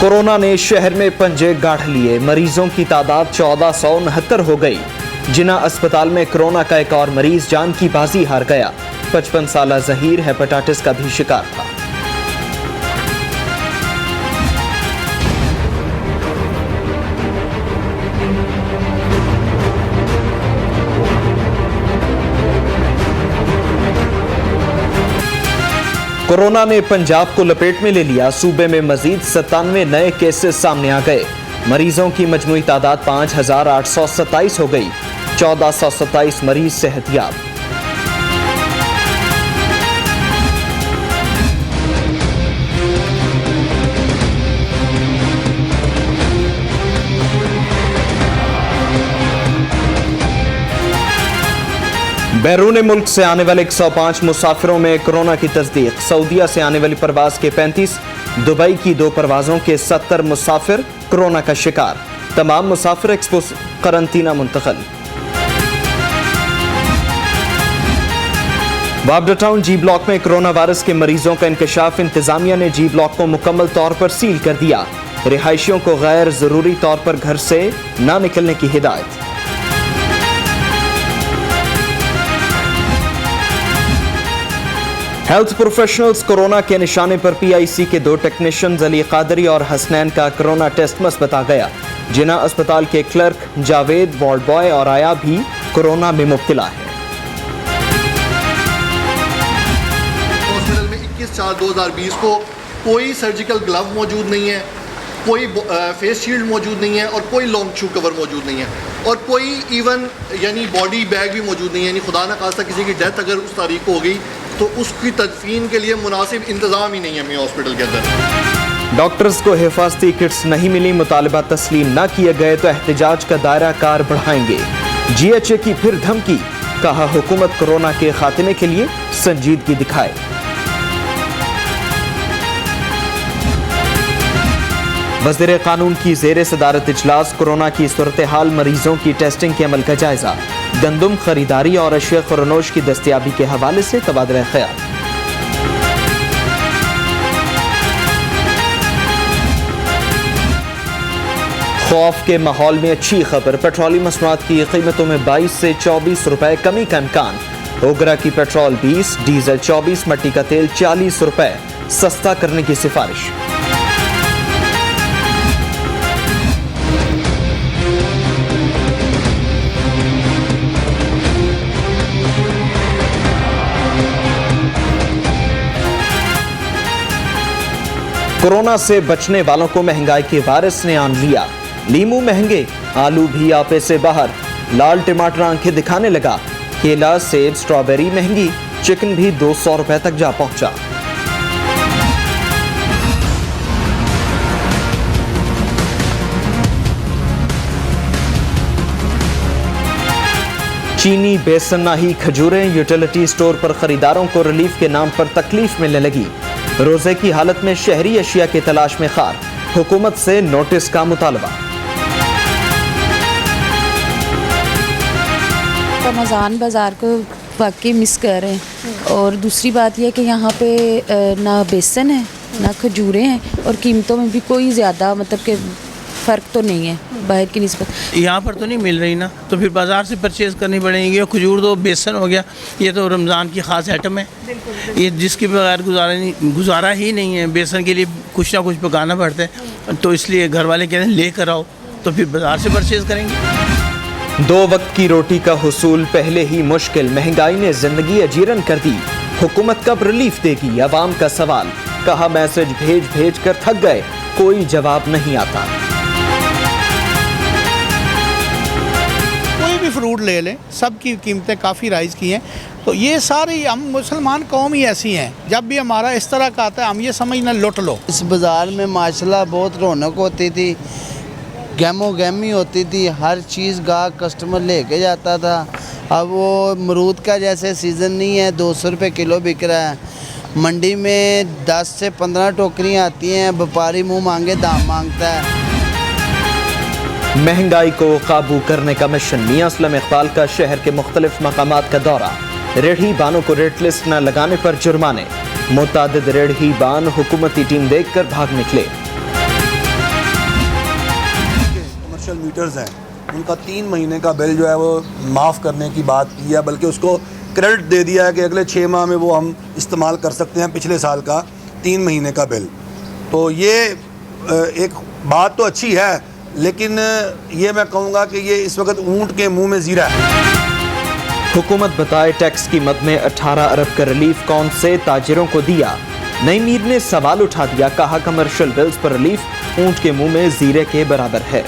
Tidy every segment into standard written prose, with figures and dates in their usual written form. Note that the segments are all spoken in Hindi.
कोरोना ने शहर में पंजे गाढ़ लिए। मरीजों की तादाद 1469 हो गई। जिना अस्पताल में कोरोना का एक और मरीज जान की बाजी हार गया। 55 साला जहीर हेपेटाइटिस का भी शिकार था। कोरोना ने पंजाब को लपेट में ले लिया। सूबे में मजीद 97 नए केसेस सामने आ गए। मरीजों की मजमूई तादाद 5827 हो गई। 1427 मरीज सेहतयाब। बैरून मुल्क से आने वाले 105 मुसाफिरों में कोरोना की तस्दीक। सऊदीया से आने वाली परवाज के 35, दुबई की 2 परवाजों के 70 मुसाफिर कोरोना का शिकार। तमाम मुसाफिर एक्सपो करंतना मुंतकिल। वाबडा टाउन जी ब्लॉक में कोरोना वायरस के मरीजों का इंकशाफ। इंतजामिया ने जी ब्लॉक को मुकम्मल तौर पर सील कर दिया। रिहायशियों को गैर जरूरी तौर पर घर से न निकलने की हिदायत। हेल्थ प्रोफेशनल्स कोरोना के निशाने पर पीआईसी के 2 टेक्नीशियन अली कादरी और हसनैन का कोरोना टेस्ट मस्बत आ गया। जिना अस्पताल के क्लर्क जावेद, वार्ड बॉय और आया भी कोरोना में मुब्तला है। हॉस्पिटल में 21/4/2020 को कोई सर्जिकल ग्लव मौजूद नहीं है, कोई फेस शील्ड मौजूद नहीं है और कोई लॉन्ग शू कवर मौजूद नहीं है और कोई इवन यानी बॉडी बैग भी मौजूद नहीं है। यानी खुदा न खास्ता किसी की डेथ अगर उस तारीख को हो गई तो उसकी तदफीन के लिए मुनासिब इंतजाम ही नहीं है मेरे हॉस्पिटल के अंदर। डॉक्टर्स को हिफाजती किट्स नहीं मिली। मुतालबा तस्लीम न किए गए तो एहतजाज का दायरा कार बढ़ाएंगे। जीएचए की फिर धमकी। कहा हुकूमत कोरोना के खात्मे के लिए संजीदगी दिखाए। वज़ीर कानून की ज़ेरे सदारत इजलास। कोरोना की सूरत हाल, मरीजों की टेस्टिंग के अमल का जायजा। गंदम खरीदारी और अशिया खुरनोश की दस्तियाबी के हवाले से तबादला ख्याल। खौफ के माहौल में अच्छी खबर। पेट्रोलियम मसनूआत की कीमतों में 22 से 24 रुपए कमी का इम्कान। ओगरा की पेट्रोल 20, डीजल 24, मट्टी का तेल 40 रुपए सस्ता करने की सिफारिश। कोरोना से बचने वालों को महंगाई के वायरस ने आन लिया। लीमू महंगे, आलू भी आपे से बाहर। लाल टमाटर आंखें दिखाने लगा। केला, सेब, स्ट्रॉबेरी महंगी। चिकन भी 200 रुपए तक जा पहुंचा। चीनी, बेसन, नाही, खजूरें यूटिलिटी स्टोर पर खरीदारों को रिलीफ के नाम पर तकलीफ मिलने लगी। रोजे की हालत में शहरी अशिया की तलाश में खार। हुकूमत से नोटिस का मुतालबा। रमज़ान बाज़ार को वाकई मिस कर रहे हैं। और दूसरी बात यह कि यहाँ पे ना बेसन है ना खजूरें हैं और कीमतों में भी कोई ज़्यादा मतलब कि फ़र्क तो नहीं है बाहर की निस्बत। यहाँ पर तो नहीं मिल रही ना, तो फिर बाज़ार से परचेज़ करनी पड़ेगी। और खजूर तो बेसन हो गया, ये तो रमज़ान की ख़ास आइटम है। ये जिसके बगैर गुजारा ही नहीं है। बेसन के लिए कुछ ना कुछ पकाना पड़ता है, तो इसलिए घर वाले कहते हैं लेकर आओ, तो फिर बाज़ार से परचेज़ करेंगे। 2 वक्त की रोटी का हुसूल पहले ही मुश्किल। महंगाई ने जिंदगी अजीरन कर दी। हुकूमत कब रिलीफ देगी, अवाम का सवाल। कहा मैसेज भेज भेज कर थक गए, कोई जवाब नहीं आता। कोई भी फ्रूट ले लें, सब की कीमतें काफ़ी राइज़ की हैं। तो ये सारी हम मुसलमान कौम ही ऐसी हैं, जब भी हमारा इस तरह का आता है हम ये समझना लुट लो। इस बाज़ार में माशाल्लाह बहुत रौनक होती थी, गहमो गहमी होती थी। हर चीज़ गाहक कस्टमर लेके जाता था। अब वो अमरूद का जैसे सीज़न नहीं है, 200 रुपये किलो बिक रहा है। मंडी में 10 से 15 टोकरियाँ आती हैं, व्यापारी मुँह मांगे दाम मांगता है। महंगाई को काबू करने का मिशन। मियां असलम इकबाल का शहर के मुख्तलिफ मकामात का दौरा। रेढ़ी बानों को रेट लिस्ट न लगाने पर जुर्माने। मुतादिद रेढ़ी बान हुकूमती टीम देखकर भाग निकले। कमर्शियल मीटर्स हैं उनका 3 महीने का बिल जो है वो माफ़ करने की बात की है, बल्कि उसको क्रेडिट दे दिया है कि अगले 6 माह में वो हम इस्तेमाल कर सकते हैं पिछले साल का 3 महीने का बिल। तो ये एक बात तो अच्छी है, लेकिन ये मैं कहूँगा कि ये इस वक्त ऊँट के मुँह में ज़ीरा है। हुकूमत बताए टैक्स की मद में 18 अरब का रिलीफ कौन से ताजिरों को दिया। नई मीर ने सवाल उठा दिया, कहा कमर्शियल बिल्स पर रिलीफ ऊंट के मुंह में जीरे के बराबर है।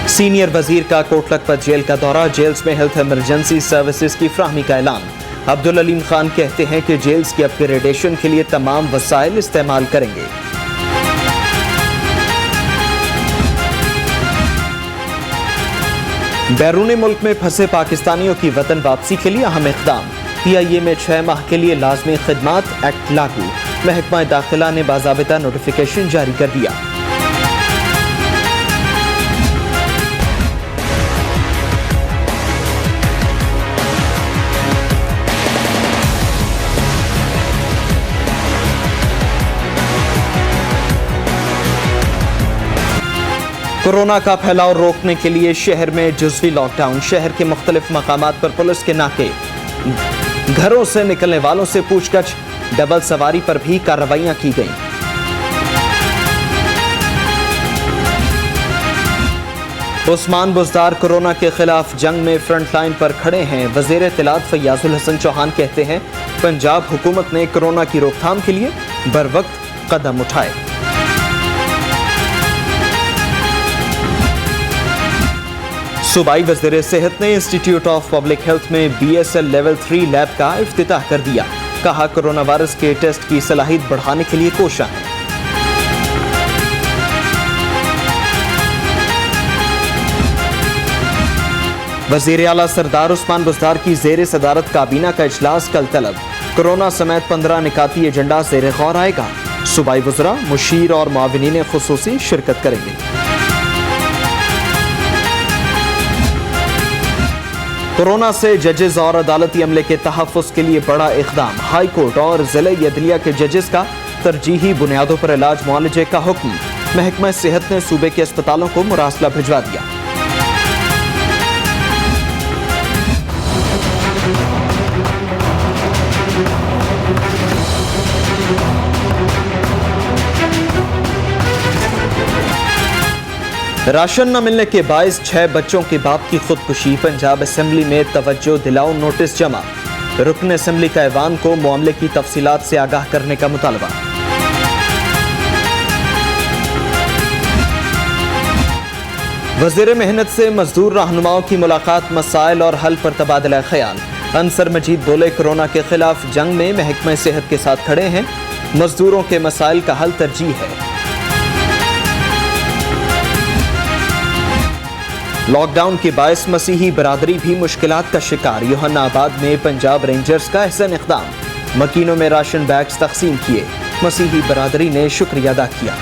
सीनियर वजीर का कोट लखपत जेल का दौरा, जेल्स में हेल्थ इमरजेंसी सर्विसेज की फ्राहमी का ऐलान। अब्दुल अलीम खान कहते हैं कि जेल्स की अपग्रेडेशन के लिए तमाम वसाइल इस्तेमाल करेंगे। बैरून मुल्क में फंसे पाकिस्तानियों की वतन वापसी के लिए अहम इक़दाम। PIA में 6 माह के लिए लाज़मी खिदमात एक्ट लागू। महकमा दाखिला ने बाज़ाबिता नोटिफिकेशन जारी कर दिया। कोरोना का फैलाव रोकने के लिए शहर में जुज़वी लॉकडाउन। शहर के मुख्तलिफ मकामात पर पुलिस के नाके। घरों से निकलने वालों से पूछताछ, डबल सवारी पर भी कार्रवाइयां की गईं। उस्मान बुज़दार कोरोना के खिलाफ जंग में फ्रंट लाइन पर खड़े हैं। वज़ीर इत्तलात फैयाज़ुल हसन चौहान कहते हैं, पंजाब हुकूमत ने कोरोना की रोकथाम के लिए बरवक्त कदम उठाए। सूबाई वज़ीर सेहत ने इंस्टीट्यूट ऑफ पब्लिक हेल्थ में BSL लेवल 3 लैब का इफ्तिताह कर दिया। कहा कोरोना वायरस के टेस्ट की सलाहियत बढ़ाने के लिए कोशिश है। वज़ीर आला सरदार उस्मान बुज़दार की ज़ेर सदारत काबीना का इजलास कल तलब। कोरोना समेत 15 निकाती एजेंडा ज़ेर गौर आएगा। सूबाई वज़रा, मुशीर और मुआविनीन खुसूसी शिरकत करेंगे। कोरोना से जजेस और अदालती अमले के तहफ़्फ़ुज़ के लिए बड़ा इक़दाम। हाई कोर्ट और ज़िले अदलिया के जजेस का तरजीही बुनियादों पर इलाज मुआलजे का हुक्म। महकमा सेहत ने सूबे के अस्पतालों को मुरासला भिजवा दिया। राशन न मिलने के बायस 6 बच्चों के बाप की खुदकुशी। पंजाब असेंबली में तवज्जो दिलाओ नोटिस जमा। रुकन असेंबली का ऐवान को मामले की तफसीलात से आगाह करने का मुतालबा। वज़ीर मेहनत से मजदूर रहनुमाओं की मुलाकात, मसाइल और हल पर तबादला ख्याल। अंसर मजीद बोले, कोरोना के खिलाफ जंग में महकमा सेहत के साथ खड़े हैं। मजदूरों के मसाइल का हल तरजीह है। लॉकडाउन के बायस मसीही बरादरी भी मुश्किलात का शिकार। यूहन्नाबाद में पंजाब रेंजर्स का अहसन इक़दाम। मकीनों में राशन बैग्स तकसीम किए। मसीही बरादरी ने शुक्रिया अदा किया।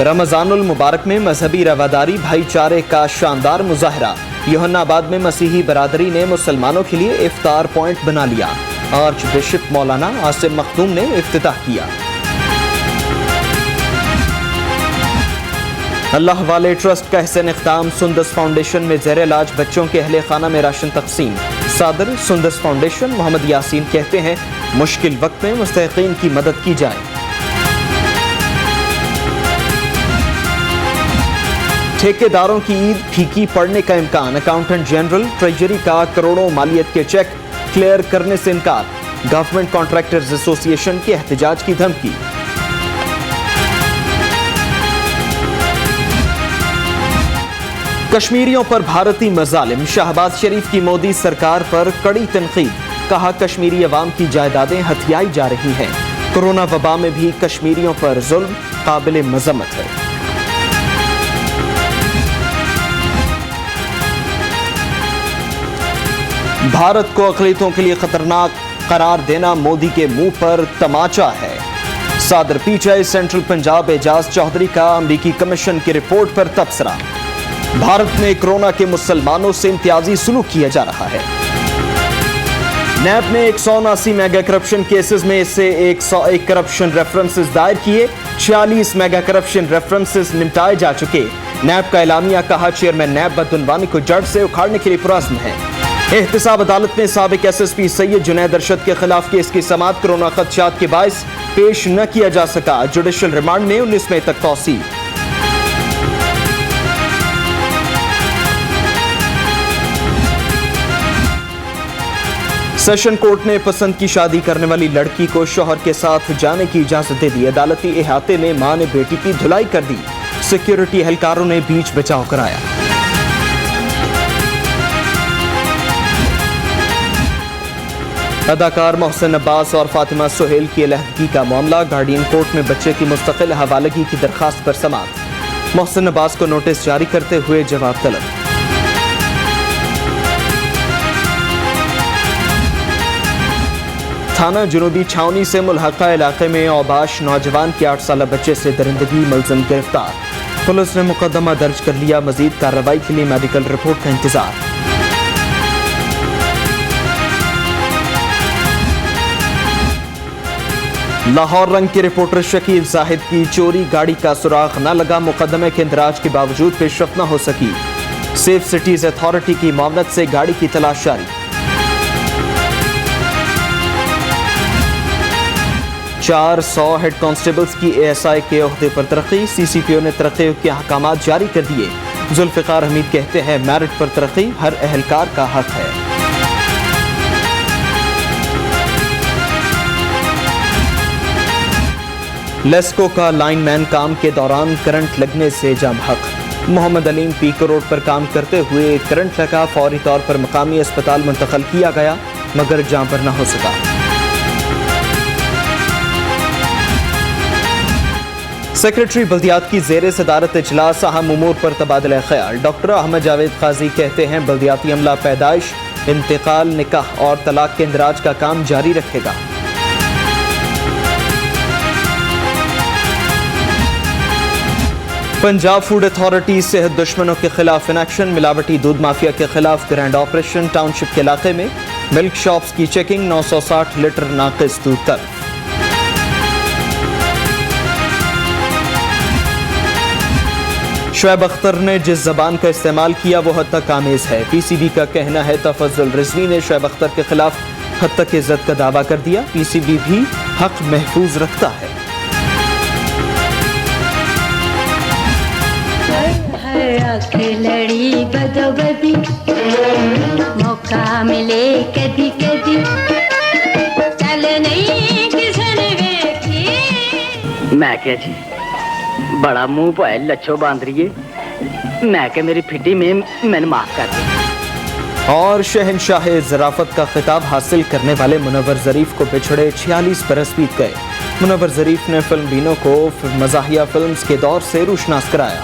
रमज़ानुल मुबारक में मजहबी रवादारी भाईचारे का शानदार मुजाहरा। यूहन्नाबाद में मसीही बरादरी ने मुसलमानों के लिए इफ्तार पॉइंट बना लिया। आर्च बिशप मौलाना आसिम मखदूम ने इफ्तिताह किया। अल्लाह वाले ट्रस्ट का अहसन इक़दाम। सुंदस फाउंडेशन में ज़ेर इलाज बच्चों के अहले खाना में राशन तकसीम। सादर सुंदस फाउंडेशन मोहम्मद यासीन कहते हैं, मुश्किल वक्त में मुस्तहिक़ीन की मदद की जाए। ठेकेदारों की ईद फीकी पड़ने का इम्कान। अकाउंटेंट जनरल ट्रेजरी का करोड़ों मालियत के चेक क्लियर करने से इनकार। गवर्नमेंट कॉन्ट्रैक्टर्स एसोसिएशन के एहतजाज की धमकी। कश्मीरियों पर भारतीय मजालिम। शहबाज शरीफ की मोदी सरकार पर कड़ी तनकीद। कहा, कश्मीरी अवाम की जायदादें हथियाई जा रही हैं। कोरोना वबा में भी कश्मीरियों पर जुल्म काबिल मजम्मत है। भारत को अक़लियतों के लिए खतरनाक करार देना मोदी के मुंह पर तमाचा है। सादर PTI सेंट्रल पंजाब एजाज चौधरी का अमरीकी कमीशन की रिपोर्ट पर तबसरा। भारत में कोरोना के मुसलमानों से इम्तियाजी सलूक किया जा रहा है। नैब ने 179 मेगा करप्शन केसेस में से 101 करप्शन रेफरेंसेस दायर किए, 46 मेगा करप्शन रेफरेंसेस निपटाए जा चुके। नैब का एलामिया, कहा चेयरमैन नैब बदउनवानी को जड़ से उखाड़ने के लिए पुरअज़्म है। एहतसाब अदालत ने साबिक SSP सैयद जुनैद अरशद के खिलाफ केस की समाअत कोरोना खदशात के बायस पेश न किया जा सका। जुडिशल रिमांड में 19 मई तक तौसील। सेशन कोर्ट ने पसंद की शादी करने वाली लड़की को शौहर के साथ जाने की इजाजत दे दी। अदालती इहाते में मां ने बेटी की धुलाई कर दी। सिक्योरिटी एहलकारों ने बीच बचाव कराया। अदाकार मोहसिन अब्बास और फातिमा सुहेल की अलहदगी का मामला, गार्डियन कोर्ट में बच्चे की मुस्तकिल हवालगी की दरखास्त पर समाअत। मोहसिन अब्बास को नोटिस जारी करते हुए जवाब तलब। थाना जुनूबी छावनी से मुल्हका इलाके में औबाश नौजवान के 8 साल बच्चे से दरिंदगी मुलजिम गिरफ्तार। पुलिस ने मुकदमा दर्ज कर लिया। मजीद कार्रवाई के लिए मेडिकल रिपोर्ट का इंतजार। लाहौर रंग के रिपोर्टर शकील जाहिद की चोरी गाड़ी का सुराग न लगा। मुकदमे के इंदराज के बावजूद पेशरफ न हो सकी। सेफ सिटीज अथॉरिटी की मामलत से गाड़ी की तलाश जारी। 400 हेड कांस्टेबल्स की ASI के ओहदे पर तरक्की। CCPO ने तरक्की के अहकामात जारी कर दिए। जुल्फिकार हमीद कहते हैं मेरिट पर तरक्की हर एहलकार का हक है। लेस्को का लाइनमैन काम के दौरान करंट लगने से जाम हक। मोहम्मद अलीम पीको रोड पर काम करते हुए करंट लगा। फौरी तौर पर मकामी अस्पताल मुंतकिल किया गया मगर जाम पर न हो सका। सेक्रेटरी बल्दियात की ज़ेरे सदारत इजलास, अहम उमूर पर तबादला ख्याल। डॉक्टर अहमद जावेद काजी कहते हैं बल्दियाती अमला पैदाइश, इंतकाल, निकाह और तलाक के इंदराज का काम जारी रखेगा। पंजाब फूड अथॉरिटी सेहत दुश्मनों के खिलाफ इन एक्शन। मिलावटी दूध माफिया के खिलाफ ग्रैंड ऑपरेशन। टाउनशिप के इलाके में मिल्क शॉप्स की चेकिंग। 960 लीटर नाकिस दूध तक। शुएब अख्तर ने जिस जबान का इस्तेमाल किया वो हद तक आमेज है। PCB का कहना है तफज्जुल रिजवी ने शुएब अख्तर के खिलाफ हद तक इज्जत का दावा कर दिया। PCB भी हक महफूज रखता है। लड़ी बदोबदी मौका मिले कदी कदी चल नहीं किसने वेखी। मैं क्या जी बड़ा मुंह पाए लच्छो बांदरिए। मैं क्या मेरी फिटी में मैंने माफ कर दी। और शहनशाह ज़राफ़त का खिताब हासिल करने वाले मुनव्वर ज़रीफ को पिछड़े 46 बरस बीत गए। मुनव्वर ज़रीफ ने फिल्म बीनों को मज़ाहिया फिल्म्स के दौर से रूशनास कराया।